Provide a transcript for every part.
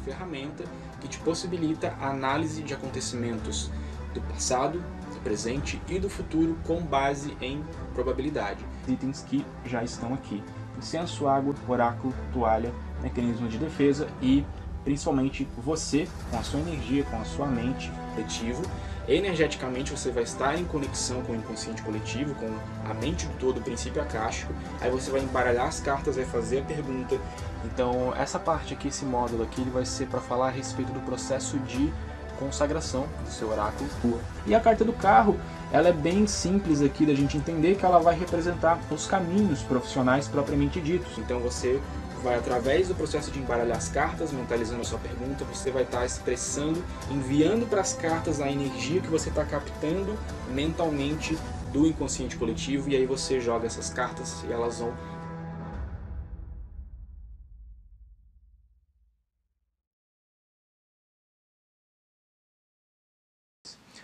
ferramenta que te possibilita a análise de acontecimentos do passado, do presente e do futuro com base em probabilidade. Itens que já estão aqui: incenso, água, oráculo, toalha, mecanismo de defesa e principalmente você, com a sua energia, com a sua mente, coletivo. Energeticamente você vai estar em conexão com o inconsciente coletivo, com a mente do todo, o princípio akáshico. Aí você vai embaralhar as cartas, vai fazer a pergunta. Então essa parte aqui, esse módulo aqui, ele vai ser para falar a respeito do processo de consagração do seu oráculo. E a carta do carro, ela é bem simples aqui da gente entender, que ela vai representar os caminhos profissionais propriamente ditos. Então você vai, através do processo de embaralhar as cartas, mentalizando a sua pergunta, você vai estar expressando, enviando para as cartas a energia que você está captando mentalmente do inconsciente coletivo, e aí você joga essas cartas e elas vão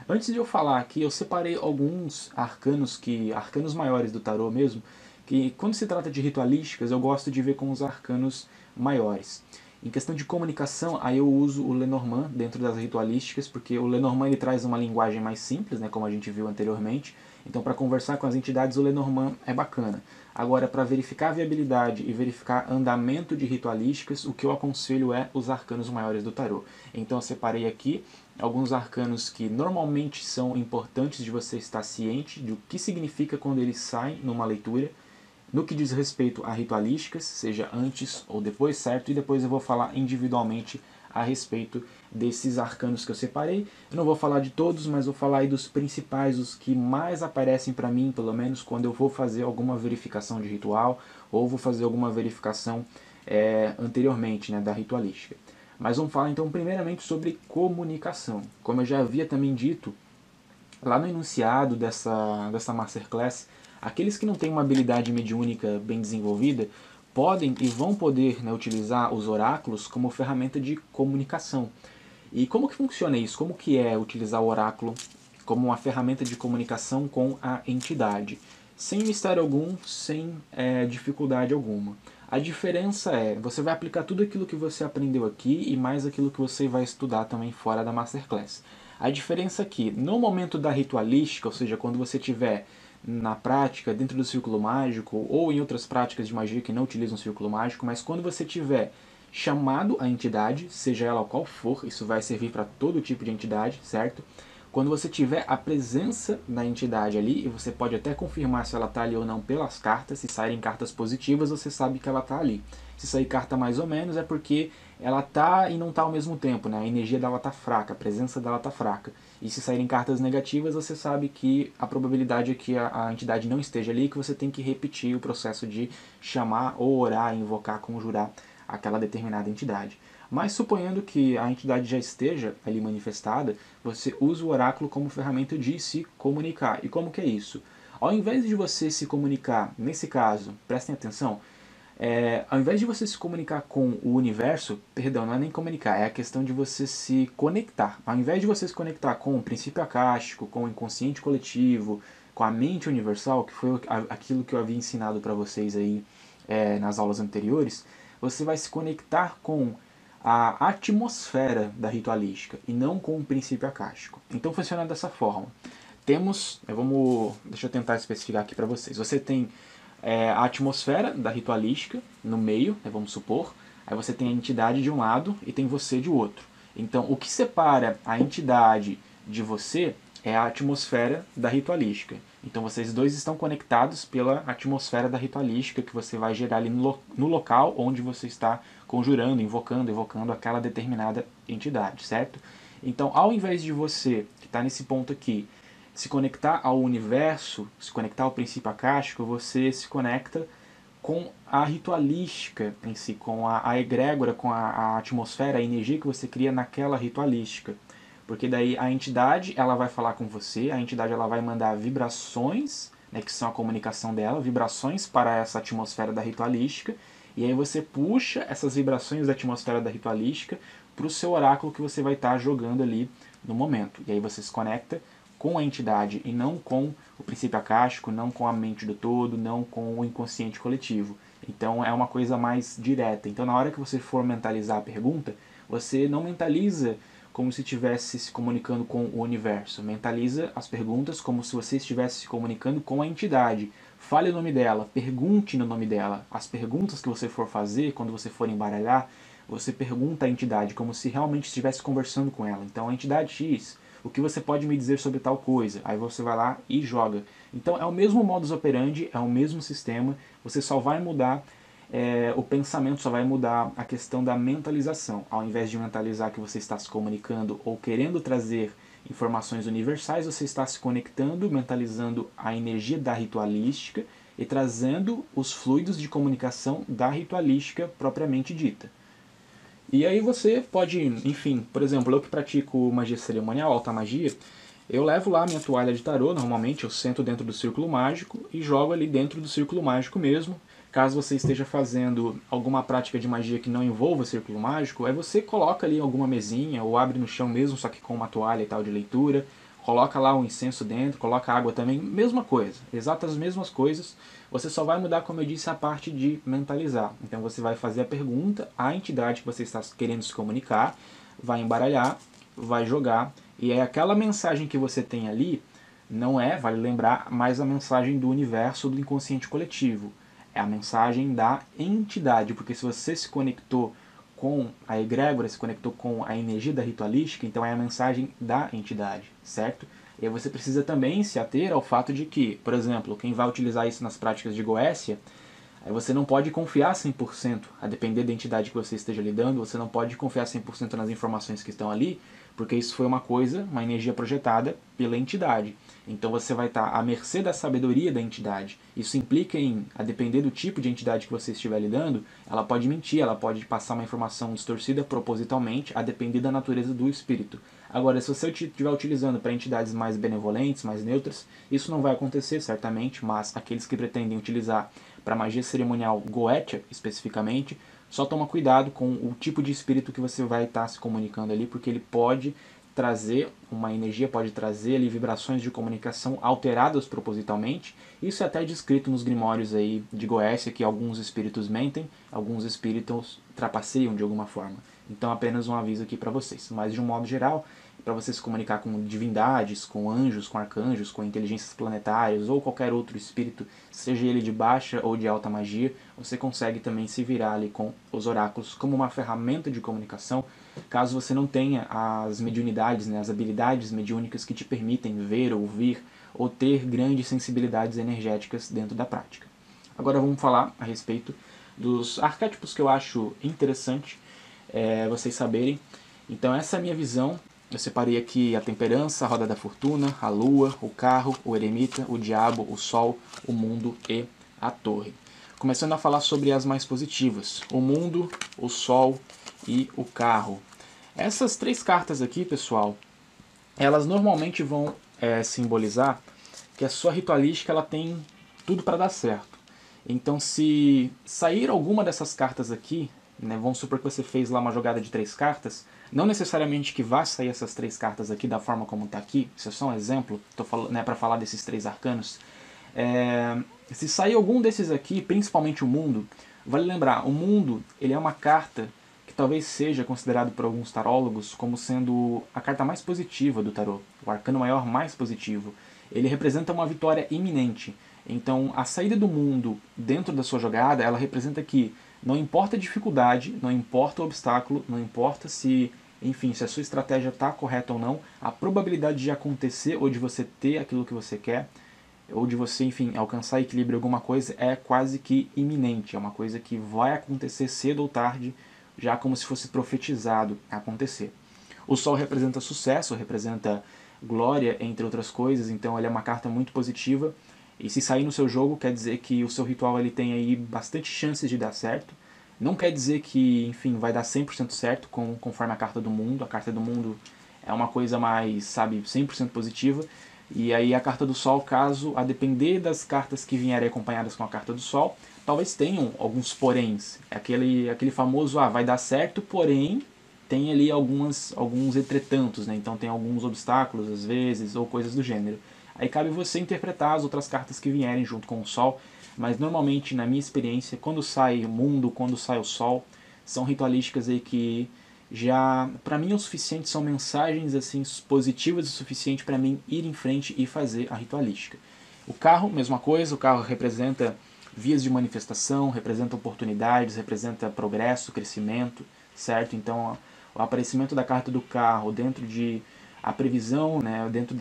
Antes de eu falar aqui, eu separei alguns arcanos maiores do tarô mesmo, que quando se trata de ritualísticas, eu gosto de ver com os arcanos maiores. Em questão de comunicação, aí eu uso o Lenormand dentro das ritualísticas, porque o Lenormand ele traz uma linguagem mais simples, né, como a gente viu anteriormente. Então, para conversar com as entidades, o Lenormand é bacana. Agora, para verificar a viabilidade e verificar andamento de ritualísticas, o que eu aconselho é os arcanos maiores do tarô. Então, eu separei aqui alguns arcanos que normalmente são importantes de você estar ciente do que significa quando eles saem numa leitura, no que diz respeito a ritualísticas, seja antes ou depois, certo? E depois eu vou falar individualmente a respeito desses arcanos que eu separei. Eu não vou falar de todos, mas vou falar aí dos principais, os que mais aparecem para mim, pelo menos quando eu vou fazer alguma verificação de ritual ou vou fazer alguma verificação anteriormente, né, da ritualística. Mas vamos falar então primeiramente sobre comunicação. Como eu já havia também dito lá no enunciado dessa Masterclass, aqueles que não têm uma habilidade mediúnica bem desenvolvida podem e vão poder, né, utilizar os oráculos como ferramenta de comunicação. E como que funciona isso? Como que é utilizar o oráculo como uma ferramenta de comunicação com a entidade? Sem mistério algum, sem dificuldade alguma. A diferença é, você vai aplicar tudo aquilo que você aprendeu aqui e mais aquilo que você vai estudar também fora da Masterclass. A diferença é que, no momento da ritualística, ou seja, quando você estiver na prática, dentro do círculo mágico, ou em outras práticas de magia que não utilizam o círculo mágico, mas quando você tiver chamado a entidade, seja ela qual for, isso vai servir para todo tipo de entidade, certo? Quando você tiver a presença da entidade ali, e você pode até confirmar se ela está ali ou não pelas cartas, se saírem cartas positivas, você sabe que ela está ali. Se sair carta mais ou menos, é porque ela está e não está ao mesmo tempo, né? A energia dela está fraca, a presença dela está fraca. E se saírem cartas negativas, você sabe que a probabilidade é que a entidade não esteja ali, que você tem que repetir o processo de chamar ou orar, invocar, conjurar aquela determinada entidade. Mas suponhando que a entidade já esteja ali manifestada, você usa o oráculo como ferramenta de se comunicar. E como que é isso? Ao invés de você se comunicar, nesse caso, prestem atenção, ao invés de você se comunicar com o universo, perdão, não é nem comunicar, é a questão de você se conectar. Ao invés de você se conectar com o princípio akáshico, com o inconsciente coletivo, com a mente universal, que foi aquilo que eu havia ensinado para vocês aí nas aulas anteriores, você vai se conectar com a atmosfera da ritualística e não com o princípio akáshico. Então funciona dessa forma. Deixa eu tentar especificar aqui para vocês. Você tem a atmosfera da ritualística no meio, vamos supor, aí você tem a entidade de um lado e tem você de outro. Então o que separa a entidade de você é a atmosfera da ritualística. Então vocês dois estão conectados pela atmosfera da ritualística que você vai gerar ali no local onde você está conjurando, evocando aquela determinada entidade, certo? Então, ao invés de você, que está nesse ponto aqui, se conectar ao universo, se conectar ao princípio akáshico, você se conecta com a ritualística em si, com a egrégora, com a atmosfera, a energia que você cria naquela ritualística. Porque daí a entidade ela vai falar com você, a entidade ela vai mandar vibrações, né, que são a comunicação dela, vibrações para essa atmosfera da ritualística, e aí você puxa essas vibrações da atmosfera da ritualística para o seu oráculo que você vai estar jogando ali no momento. E aí você se conecta com a entidade e não com o princípio akáshico, não com a mente do todo, não com o inconsciente coletivo. Então é uma coisa mais direta. Então na hora que você for mentalizar a pergunta, Você não mentaliza como se estivesse se comunicando com o universo. Mentaliza as perguntas como se você estivesse se comunicando com a entidade. Fale o nome dela, pergunte no nome dela. As perguntas que você for fazer, quando você for embaralhar, você pergunta à entidade como se realmente estivesse conversando com ela. Então, a entidade X, o que você pode me dizer sobre tal coisa? Aí você vai lá e joga. Então, é o mesmo modus operandi, é o mesmo sistema, você só vai mudar o pensamento, só vai mudar a questão da mentalização. Ao invés de mentalizar que você está se comunicando ou querendo trazer informações universais, você está se conectando, mentalizando a energia da ritualística e trazendo os fluidos de comunicação da ritualística propriamente dita. E aí você pode, enfim, por exemplo, eu que pratico magia cerimonial, alta magia, eu levo lá minha toalha de tarô, normalmente eu sento dentro do círculo mágico e jogo ali dentro do círculo mágico mesmo. Caso você esteja fazendo alguma prática de magia que não envolva círculo mágico, aí você coloca ali alguma mesinha ou abre no chão mesmo, só que com uma toalha e tal de leitura, coloca lá um incenso dentro, coloca água também, mesma coisa, exatas mesmas coisas. Você só vai mudar, como eu disse, a parte de mentalizar. Então você vai fazer a pergunta à entidade que você está querendo se comunicar, vai embaralhar, vai jogar, e é aquela mensagem que você tem ali, não é, vale lembrar, mais a mensagem do universo do inconsciente coletivo. É a mensagem da entidade, porque se você se conectou com a egrégora, se conectou com a energia da ritualística, então é a mensagem da entidade, certo? E aí você precisa também se ater ao fato de que, por exemplo, quem vai utilizar isso nas práticas de Goécia, aí você não pode confiar 100%, a depender da entidade que você esteja lidando, você não pode confiar 100% nas informações que estão ali, porque isso foi uma coisa, uma energia projetada pela entidade. Então você vai estar à mercê da sabedoria da entidade. Isso implica em, a depender do tipo de entidade que você estiver lidando, ela pode mentir, ela pode passar uma informação distorcida propositalmente, a depender da natureza do espírito. Agora, se você estiver utilizando para entidades mais benevolentes, mais neutras, isso não vai acontecer certamente, mas aqueles que pretendem utilizar para magia cerimonial Goetia, especificamente, só toma cuidado com o tipo de espírito que você vai estar se comunicando ali, porque ele pode trazer uma energia, pode trazer ali vibrações de comunicação alteradas propositalmente. Isso é até descrito nos grimórios aí de Goécia, que alguns espíritos mentem, alguns espíritos trapaceiam de alguma forma. Então apenas um aviso aqui para vocês. Mas de um modo geral, para você se comunicar com divindades, com anjos, com arcanjos, com inteligências planetárias ou qualquer outro espírito, seja ele de baixa ou de alta magia, você consegue também se virar ali com os oráculos como uma ferramenta de comunicação, caso você não tenha as mediunidades, né, as habilidades mediúnicas que te permitem ver, ouvir ou ter grandes sensibilidades energéticas dentro da prática. Agora vamos falar a respeito dos arquétipos que eu acho interessante vocês saberem. Então essa é a minha visão. Eu separei aqui a temperança, a roda da fortuna, a lua, o carro, o eremita, o diabo, o sol, o mundo e a torre. Começando a falar sobre as mais positivas, o mundo, o sol e o carro. Essas três cartas aqui, pessoal, elas normalmente vão simbolizar que a sua ritualística ela tem tudo para dar certo. Então se sair alguma dessas cartas aqui, né, vamos supor que você fez lá uma jogada de 3 cartas, não necessariamente que vá sair essas 3 cartas aqui da forma como está aqui, isso é só um exemplo, estou falando, né, para falar desses 3 arcanos. Se sair algum desses aqui, principalmente o mundo, vale lembrar, o mundo ele é uma carta que talvez seja considerado por alguns tarólogos como sendo a carta mais positiva do tarô, o arcano maior mais positivo. Ele representa uma vitória iminente. Então, a saída do mundo dentro da sua jogada, ela representa que não importa a dificuldade, não importa o obstáculo, não importa se, enfim, se a sua estratégia está correta ou não, a probabilidade de acontecer ou de você ter aquilo que você quer, ou de você, enfim, alcançar equilíbrio em alguma coisa, é quase que iminente. É uma coisa que vai acontecer cedo ou tarde, já como se fosse profetizado a acontecer. O Sol representa sucesso, representa glória, entre outras coisas, então ele é uma carta muito positiva. E se sair no seu jogo, quer dizer que o seu ritual ele tem aí bastante chances de dar certo. Não quer dizer que, enfim, vai dar 100% certo conforme a carta do mundo. A carta do mundo é uma coisa mais, sabe, 100% positiva. E aí a carta do Sol, caso, a depender das cartas que vierem acompanhadas com a carta do Sol, talvez tenham alguns poréns. Aquele famoso, vai dar certo, porém tem ali alguns entretantos, né? Então tem alguns obstáculos às vezes, ou coisas do gênero. Aí cabe você interpretar as outras cartas que vierem junto com o Sol, mas normalmente, na minha experiência, quando sai o mundo, quando sai o Sol, são ritualísticas aí que já para mim é o suficiente, são mensagens assim positivas o suficiente para mim ir em frente e fazer a ritualística. O carro, mesma coisa, o carro representa vias de manifestação, representa oportunidades, representa progresso, crescimento, certo? Então, o aparecimento da carta do carro dentro de a previsão, né, dentro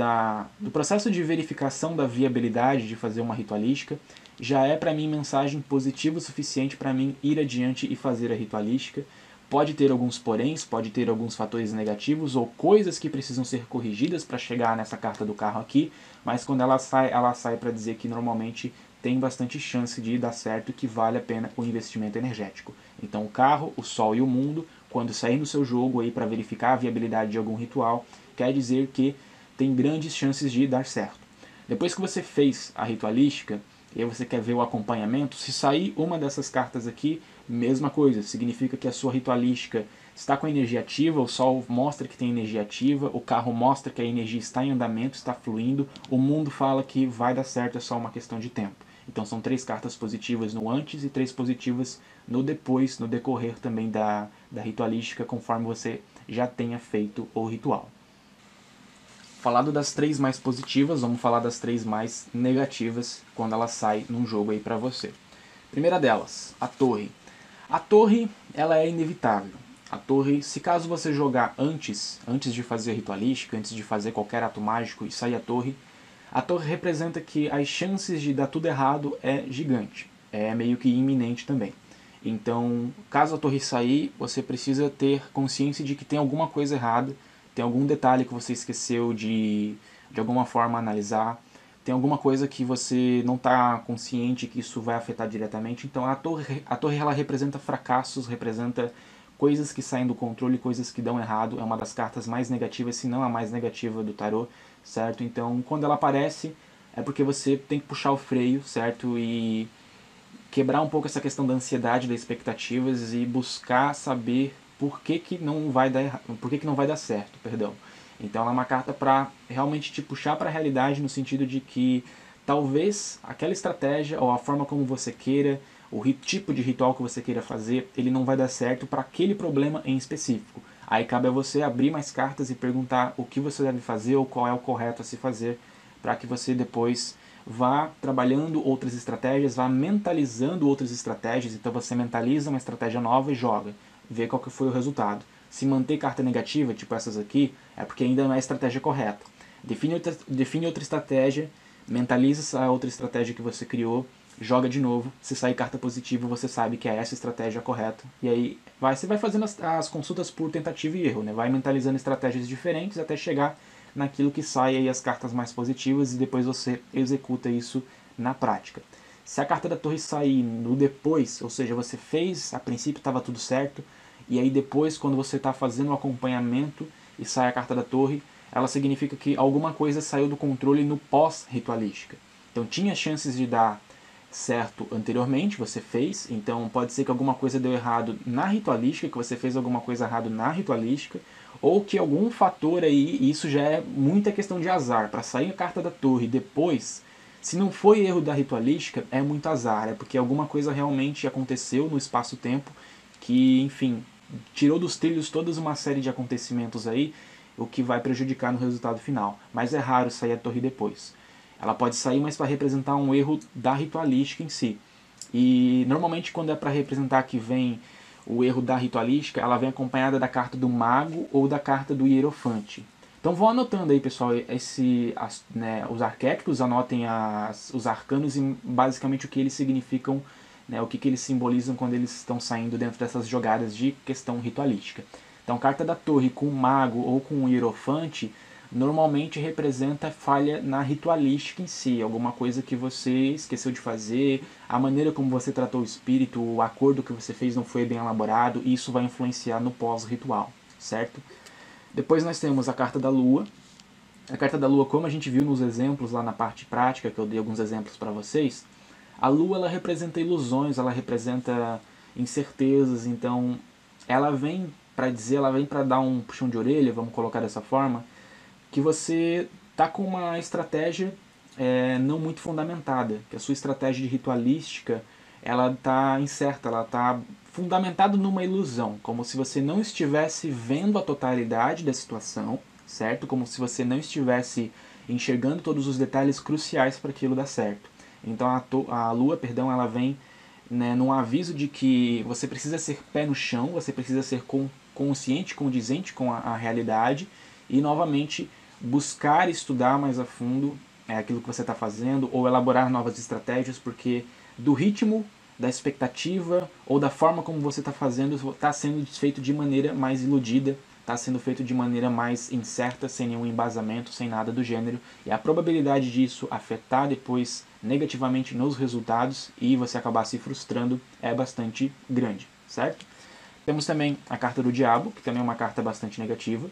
do processo de verificação da viabilidade de fazer uma ritualística, já é para mim mensagem positiva o suficiente para mim ir adiante e fazer a ritualística. Pode ter alguns poréns, pode ter alguns fatores negativos ou coisas que precisam ser corrigidas para chegar nessa carta do carro aqui, mas quando ela sai para dizer que normalmente tem bastante chance de dar certo e que vale a pena o investimento energético. Então o carro, o sol e o mundo, quando sair no seu jogo aí para verificar a viabilidade de algum ritual, quer dizer que tem grandes chances de dar certo. Depois que você fez a ritualística, e aí você quer ver o acompanhamento, se sair uma dessas cartas aqui, mesma coisa, significa que a sua ritualística está com a energia ativa, o sol mostra que tem energia ativa, o carro mostra que a energia está em andamento, está fluindo, o mundo fala que vai dar certo, é só uma questão de tempo. Então são 3 cartas positivas no antes e 3 positivas no depois, no decorrer também da ritualística, conforme você já tenha feito o ritual. Falado das 3 mais positivas, vamos falar das 3 mais negativas quando ela sai num jogo aí pra você. Primeira delas, a torre. A torre, ela é inevitável. A torre, se caso você jogar antes de fazer ritualística, antes de fazer qualquer ato mágico e sair a torre representa que as chances de dar tudo errado é gigante. É meio que iminente também. Então, caso a torre sair, você precisa ter consciência de que tem alguma coisa errada, tem algum detalhe que você esqueceu de alguma forma analisar, tem alguma coisa que você não está consciente que isso vai afetar diretamente. Então a torre ela representa fracassos, representa coisas que saem do controle, coisas que dão errado. É uma das cartas mais negativas, se não a mais negativa do tarô, certo? Então quando ela aparece é porque você tem que puxar o freio, certo? E quebrar um pouco essa questão da ansiedade, das expectativas e buscar saber por que, que não vai dar por que não vai dar certo, perdão. Então ela é uma carta para realmente te puxar para a realidade no sentido de que talvez aquela estratégia ou a forma como você queira, o tipo de ritual que você queira fazer, ele não vai dar certo para aquele problema em específico. Aí cabe a você abrir mais cartas e perguntar o que você deve fazer ou qual é o correto a se fazer para que você depois vá trabalhando outras estratégias, vá mentalizando outras estratégias. Então você mentaliza uma estratégia nova e joga, vê qual que foi o resultado. Se manter carta negativa, tipo essas aqui, é porque ainda não é a estratégia correta. Define outra estratégia, mentaliza essa outra estratégia que você criou, joga de novo. Se sair carta positiva, você sabe que é essa estratégia correta. E aí você vai fazendo as consultas por tentativa e erro, né? Vai mentalizando estratégias diferentes até chegar naquilo que sai aí as cartas mais positivas e depois você executa isso na prática. Se a carta da torre sair no depois, ou seja, você fez, a princípio estava tudo certo, e aí depois quando você está fazendo o acompanhamento e sai a carta da torre, ela significa que alguma coisa saiu do controle no pós-ritualística. Então tinha chances de dar certo anteriormente, você fez, então pode ser que alguma coisa deu errado na ritualística, que você fez alguma coisa errada na ritualística, ou que algum fator aí, e isso já é muita questão de azar, para sair a carta da torre depois, se não foi erro da ritualística, é muito azar, é porque alguma coisa realmente aconteceu no espaço-tempo que, enfim, tirou dos trilhos toda uma série de acontecimentos aí, o que vai prejudicar no resultado final. Mas é raro sair a torre depois. Ela pode sair, mas para representar um erro da ritualística em si. E normalmente quando é para representar que vem o erro da ritualística, ela vem acompanhada da carta do mago ou da carta do hierofante. Então vão anotando aí, pessoal, os arquétipos, anotem os arcanos e basicamente o que eles significam, né, o que eles simbolizam quando eles estão saindo dentro dessas jogadas de questão ritualística. Então, carta da torre com o mago ou com o hierofante normalmente representa falha na ritualística em si, alguma coisa que você esqueceu de fazer, a maneira como você tratou o espírito, o acordo que você fez não foi bem elaborado, e isso vai influenciar no pós-ritual, certo? Depois nós temos a carta da lua. A carta da lua, como a gente viu nos exemplos lá na parte prática, que eu dei alguns exemplos para vocês, a lua ela representa ilusões, ela representa incertezas, então ela vem para dizer, ela vem para dar um puxão de orelha, vamos colocar dessa forma, que você está com uma estratégia não muito fundamentada, que a sua estratégia de ritualística ela está incerta, ela está fundamentado numa ilusão, como se você não estivesse vendo a totalidade da situação, certo? Como se você não estivesse enxergando todos os detalhes cruciais para aquilo dar certo. Então a lua, perdão, ela vem, né, num aviso de que você precisa ser pé no chão, você precisa ser consciente, condizente com a realidade e, novamente, buscar estudar mais a fundo aquilo que você está fazendo ou elaborar novas estratégias, porque do ritmo, da expectativa ou da forma como você está fazendo está sendo feito de maneira mais iludida, está sendo feito de maneira mais incerta, sem nenhum embasamento, sem nada do gênero, e a probabilidade disso afetar depois negativamente nos resultados e você acabar se frustrando é bastante grande, certo? Temos também a carta do diabo, que também é uma carta bastante negativa.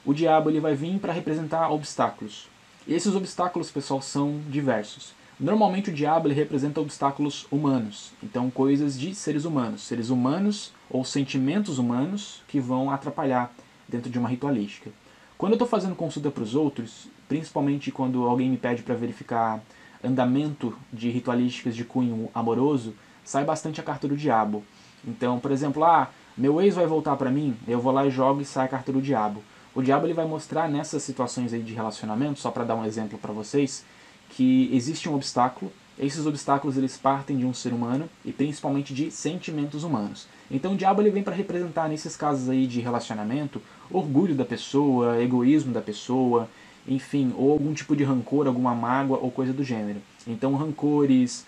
O diabo ele vai vir para representar obstáculos. E esses obstáculos, pessoal, são diversos. Normalmente o diabo ele representa obstáculos humanos, então coisas de seres humanos ou sentimentos humanos que vão atrapalhar dentro de uma ritualística. Quando eu estou fazendo consulta para os outros, principalmente quando alguém me pede para verificar andamento de ritualísticas de cunho amoroso, sai bastante a carta do diabo. Então, por exemplo, meu ex vai voltar para mim, eu vou lá e jogo e sai a carta do diabo. O diabo ele vai mostrar nessas situações aí de relacionamento, só para dar um exemplo para vocês, que existe um obstáculo. Esses obstáculos eles partem de um ser humano e principalmente de sentimentos humanos. Então o diabo ele vem para representar nesses casos aí de relacionamento orgulho da pessoa, egoísmo da pessoa, enfim, ou algum tipo de rancor, alguma mágoa ou coisa do gênero. Então rancores,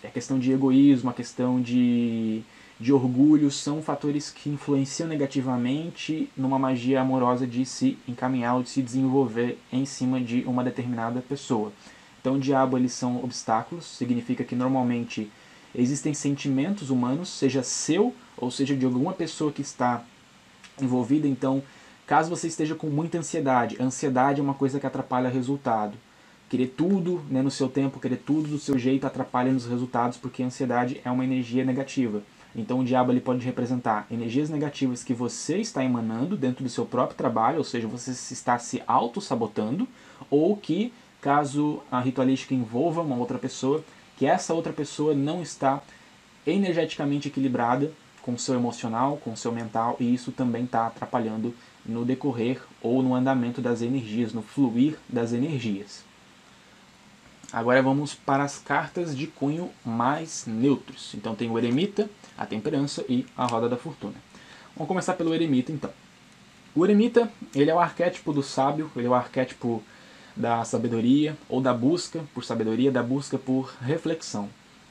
a questão de egoísmo, a questão de orgulho são fatores que influenciam negativamente numa magia amorosa de se encaminhar ou de se desenvolver em cima de uma determinada pessoa. Então o diabo eles são obstáculos, significa que normalmente existem sentimentos humanos, seja seu ou seja de alguma pessoa que está envolvida. Então, caso você esteja com muita ansiedade, a ansiedade é uma coisa que atrapalha o resultado. Querer tudo, né, no seu tempo, querer tudo do seu jeito atrapalha nos resultados, porque a ansiedade é uma energia negativa. Então o diabo ele pode representar energias negativas que você está emanando dentro do seu próprio trabalho, ou seja, você está se auto-sabotando, ou que, caso a ritualística envolva uma outra pessoa, que essa outra pessoa não está energeticamente equilibrada com o seu emocional, com o seu mental, e isso também está atrapalhando no decorrer ou no andamento das energias, no fluir das energias. Agora vamos para as cartas de cunho mais neutros. Então tem o Eremita, a Temperança e a Roda da Fortuna. Vamos começar pelo Eremita então. O Eremita, ele é o arquétipo do sábio, ele é o arquétipo da sabedoria ou da busca por sabedoria, da busca por reflexão.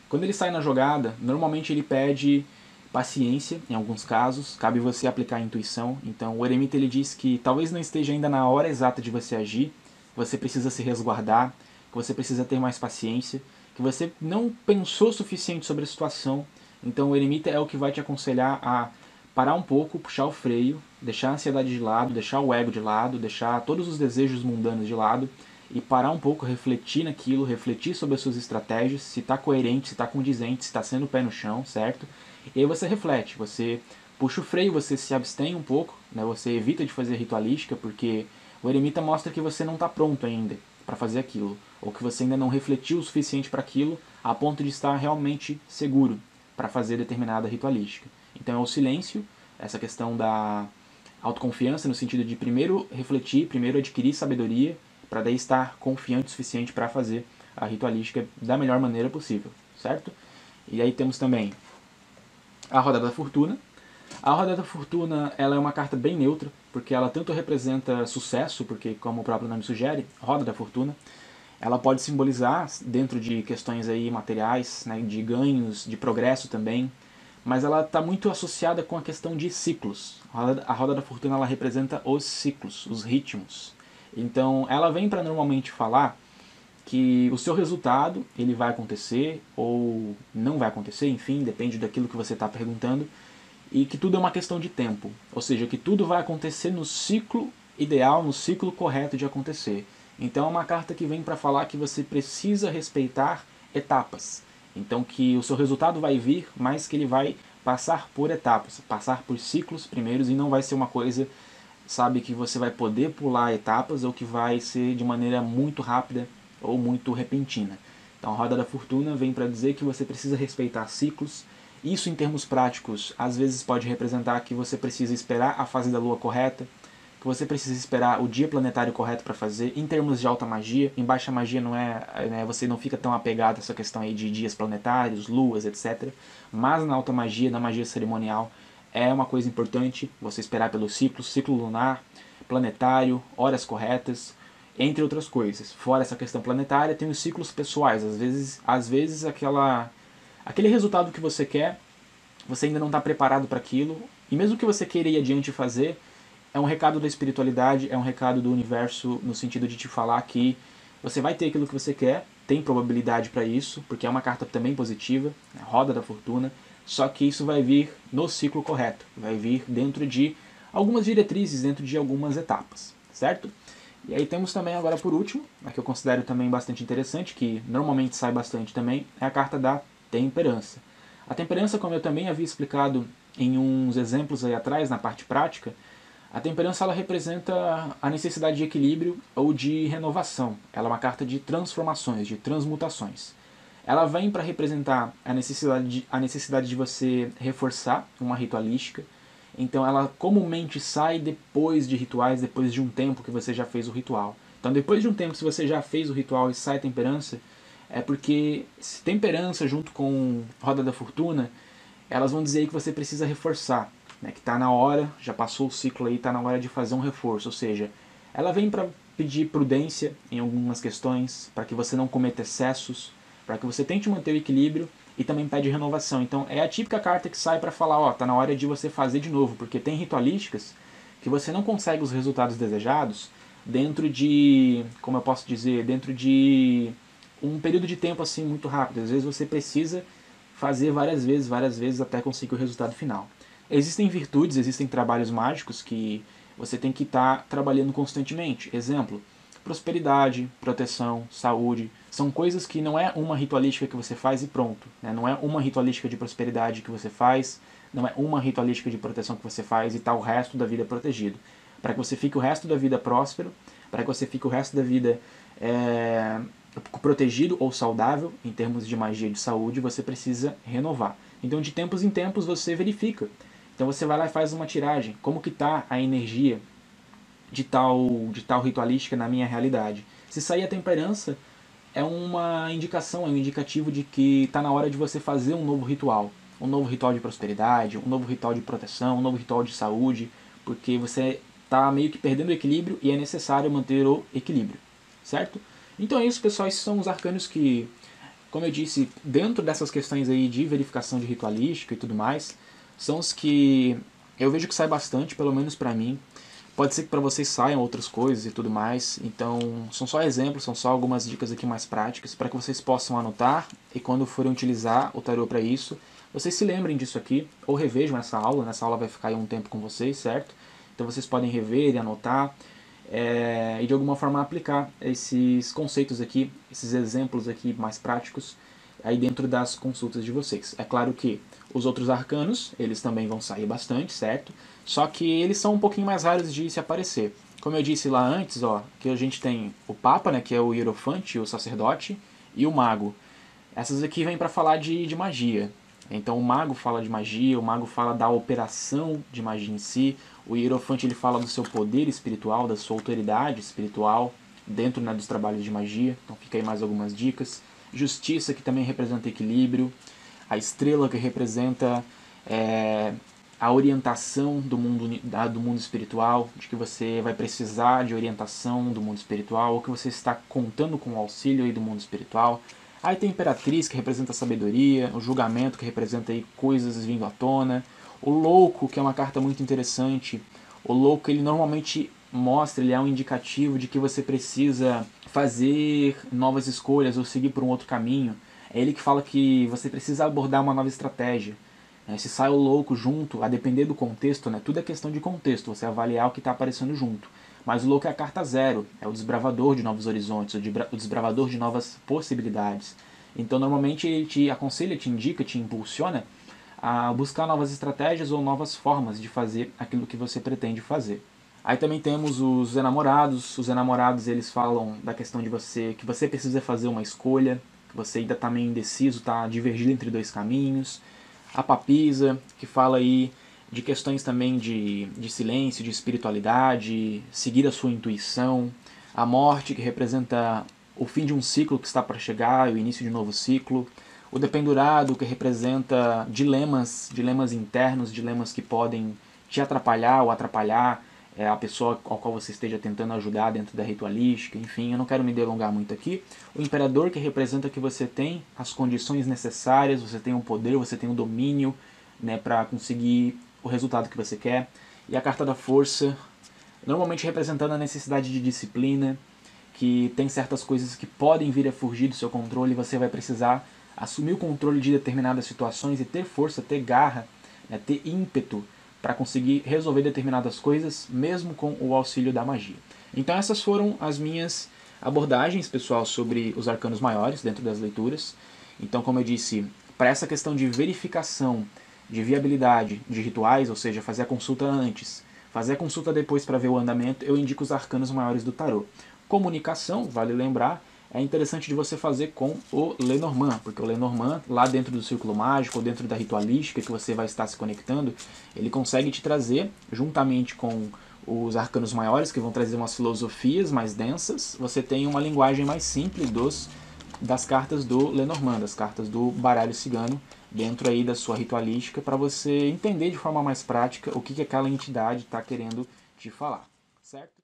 Quando ele sai na jogada, normalmente ele pede paciência, em alguns casos, cabe você aplicar a intuição. Então o Eremita ele diz que talvez não esteja ainda na hora exata de você agir, você precisa se resguardar, que você precisa ter mais paciência, que você não pensou o suficiente sobre a situação. Então o eremita é o que vai te aconselhar a parar um pouco, puxar o freio, deixar a ansiedade de lado, deixar o ego de lado, deixar todos os desejos mundanos de lado e parar um pouco, refletir naquilo, refletir sobre as suas estratégias, se está coerente, se está condizente, se está sendo pé no chão, certo? E aí você reflete, você puxa o freio, você se abstém um pouco, né? Você evita de fazer ritualística, porque o eremita mostra que você não está pronto ainda para fazer aquilo, ou que você ainda não refletiu o suficiente para aquilo a ponto de estar realmente seguro para fazer determinada ritualística. Então é o silêncio, essa questão da autoconfiança no sentido de primeiro refletir, primeiro adquirir sabedoria, para daí estar confiante o suficiente para fazer a ritualística da melhor maneira possível, certo? E aí temos também a Roda da Fortuna. A Roda da Fortuna ela é uma carta bem neutra, porque ela tanto representa sucesso, porque como o próprio nome sugere, Roda da Fortuna, ela pode simbolizar dentro de questões aí materiais, né, de ganhos, de progresso também, mas ela está muito associada com a questão de ciclos. A Roda da Fortuna ela representa os ciclos, os ritmos. Então ela vem para normalmente falar que o seu resultado ele vai acontecer ou não vai acontecer, enfim, depende daquilo que você está perguntando, e que tudo é uma questão de tempo, ou seja, que tudo vai acontecer no ciclo ideal, no ciclo correto de acontecer. Então é uma carta que vem para falar que você precisa respeitar etapas, então que o seu resultado vai vir, mas que ele vai passar por etapas, passar por ciclos primeiros, e não vai ser uma coisa, sabe, que você vai poder pular etapas ou que vai ser de maneira muito rápida ou muito repentina. Então a Roda da Fortuna vem para dizer que você precisa respeitar ciclos, Isso, em termos práticos, às vezes pode representar que você precisa esperar a fase da lua correta, que você precisa esperar o dia planetário correto para fazer. Em termos de alta magia, em baixa magia não você não fica tão apegado a essa questão aí de dias planetários, luas, etc. Mas na alta magia, na magia cerimonial, é uma coisa importante você esperar pelo ciclo lunar, planetário, horas corretas, entre outras coisas. Fora essa questão planetária, tem os ciclos pessoais. Às vezes aquele resultado que você quer, você ainda não está preparado para aquilo, e mesmo que você queira ir adiante e fazer, é um recado da espiritualidade, é um recado do universo no sentido de te falar que você vai ter aquilo que você quer, tem probabilidade para isso, porque é uma carta também positiva, a roda da fortuna, só que isso vai vir no ciclo correto, vai vir dentro de algumas diretrizes, dentro de algumas etapas, certo? E aí temos também agora por último, a que eu considero também bastante interessante, que normalmente sai bastante também, é a carta da temperança. A temperança, como eu também havia explicado em uns exemplos aí atrás, na parte prática, a temperança ela representa a necessidade de equilíbrio ou de renovação. Ela é uma carta de transformações, de transmutações. Ela vem para representar a necessidade de você reforçar uma ritualística. Então ela comumente sai depois de rituais, depois de um tempo que você já fez o ritual. Então depois de um tempo, se você já fez o ritual e sai temperança, é porque temperança junto com roda da fortuna, elas vão dizer que você precisa reforçar, né, que está na hora, já passou o ciclo aí, está na hora de fazer um reforço. Ou seja, ela vem para pedir prudência em algumas questões, para que você não cometa excessos, para que você tente manter o equilíbrio, e também pede renovação. Então é a típica carta que sai para falar, ó, tá na hora de você fazer de novo, porque tem ritualísticas que você não consegue os resultados desejados dentro de, como eu posso dizer, dentro de um período de tempo assim muito rápido. Às vezes você precisa fazer várias vezes até conseguir o resultado final. Existem virtudes, existem trabalhos mágicos que você tem que estar trabalhando constantemente. Exemplo, prosperidade, proteção, saúde, são coisas que não é uma ritualística que você faz e pronto. Né? Não é uma ritualística de prosperidade que você faz, não é uma ritualística de proteção que você faz e está o resto da vida protegido. Para que você fique o resto da vida próspero, para que você fique o resto da vida protegido ou saudável, em termos de magia de saúde, você precisa renovar. Então, de tempos em tempos, você verifica. Então, você vai lá e faz uma tiragem. Como que está a energia de tal ritualística na minha realidade? Se sair a temperança, é uma indicação, é um indicativo de que está na hora de você fazer um novo ritual. Um novo ritual de prosperidade, um novo ritual de proteção, um novo ritual de saúde, porque você está meio que perdendo o equilíbrio e é necessário manter o equilíbrio, certo? Então é isso, pessoal, esses são os arcanos que, como eu disse, dentro dessas questões aí de verificação de ritualística e tudo mais, são os que eu vejo que sai bastante, pelo menos pra mim. Pode ser que para vocês saiam outras coisas e tudo mais, então são só exemplos, são só algumas dicas aqui mais práticas para que vocês possam anotar e quando forem utilizar o tarô para isso, vocês se lembrem disso aqui ou revejam essa aula vai ficar aí um tempo com vocês, certo? Então vocês podem rever e anotar e de alguma forma aplicar esses conceitos aqui, esses exemplos aqui mais práticos aí dentro das consultas de vocês. É claro que os outros arcanos, eles também vão sair bastante, certo? Só que eles são um pouquinho mais raros de se aparecer. Como eu disse lá antes, ó, que a gente tem o Papa, né, que é o Hierofante, o sacerdote, e o Mago. Essas aqui vêm para falar de magia. Então o Mago fala de magia, o Mago fala da operação de magia em si, o Hierofante ele fala do seu poder espiritual, da sua autoridade espiritual, dentro, né, dos trabalhos de magia. Então fica aí mais algumas dicas. Justiça, que também representa equilíbrio. A estrela, que representa a orientação do mundo espiritual, de que você vai precisar de orientação do mundo espiritual, ou que você está contando com o auxílio aí do mundo espiritual. Aí tem a Imperatriz, que representa a sabedoria, o Julgamento, que representa aí coisas vindo à tona, o Louco, que é uma carta muito interessante. O Louco, ele normalmente mostra, ele é um indicativo de que você precisa fazer novas escolhas ou seguir por um outro caminho. É ele que fala que você precisa abordar uma nova estratégia. Se sai o louco junto, a depender do contexto, né, tudo é questão de contexto, você avaliar o que está aparecendo junto. Mas o louco é a carta zero, é o desbravador de novos horizontes, o desbravador de novas possibilidades. Então normalmente ele te aconselha, te indica, te impulsiona a buscar novas estratégias ou novas formas de fazer aquilo que você pretende fazer. Aí também temos os enamorados eles falam da questão de que você precisa fazer uma escolha, que você ainda está meio indeciso, está divergido entre dois caminhos. a papisa, que fala aí de questões também de silêncio, de espiritualidade, seguir a sua intuição, a morte, que representa o fim de um ciclo que está para chegar, o início de um novo ciclo, o dependurado, que representa dilemas internos, dilemas que podem te atrapalhar ou atrapalhar a pessoa ao qual você esteja tentando ajudar dentro da ritualística, enfim, eu não quero me delongar muito aqui. O imperador, que representa que você tem as condições necessárias, você tem o poder, você tem o domínio, né, para conseguir o resultado que você quer. E a carta da força, normalmente representando a necessidade de disciplina, que tem certas coisas que podem vir a fugir do seu controle e você vai precisar assumir o controle de determinadas situações e ter força, ter garra, né, ter ímpeto para conseguir resolver determinadas coisas, mesmo com o auxílio da magia. Então essas foram as minhas abordagens, pessoal, sobre os arcanos maiores dentro das leituras. Então, como eu disse, para essa questão de verificação de viabilidade de rituais, ou seja, fazer a consulta antes, fazer a consulta depois para ver o andamento, eu indico os arcanos maiores do tarô. Comunicação, vale lembrar, é interessante de você fazer com o Lenormand, porque o Lenormand, lá dentro do círculo mágico, ou dentro da ritualística que você vai estar se conectando, ele consegue te trazer, juntamente com os arcanos maiores, que vão trazer umas filosofias mais densas, você tem uma linguagem mais simples das cartas do Lenormand, das cartas do baralho cigano, dentro aí da sua ritualística, para você entender de forma mais prática o que aquela entidade está querendo te falar, certo?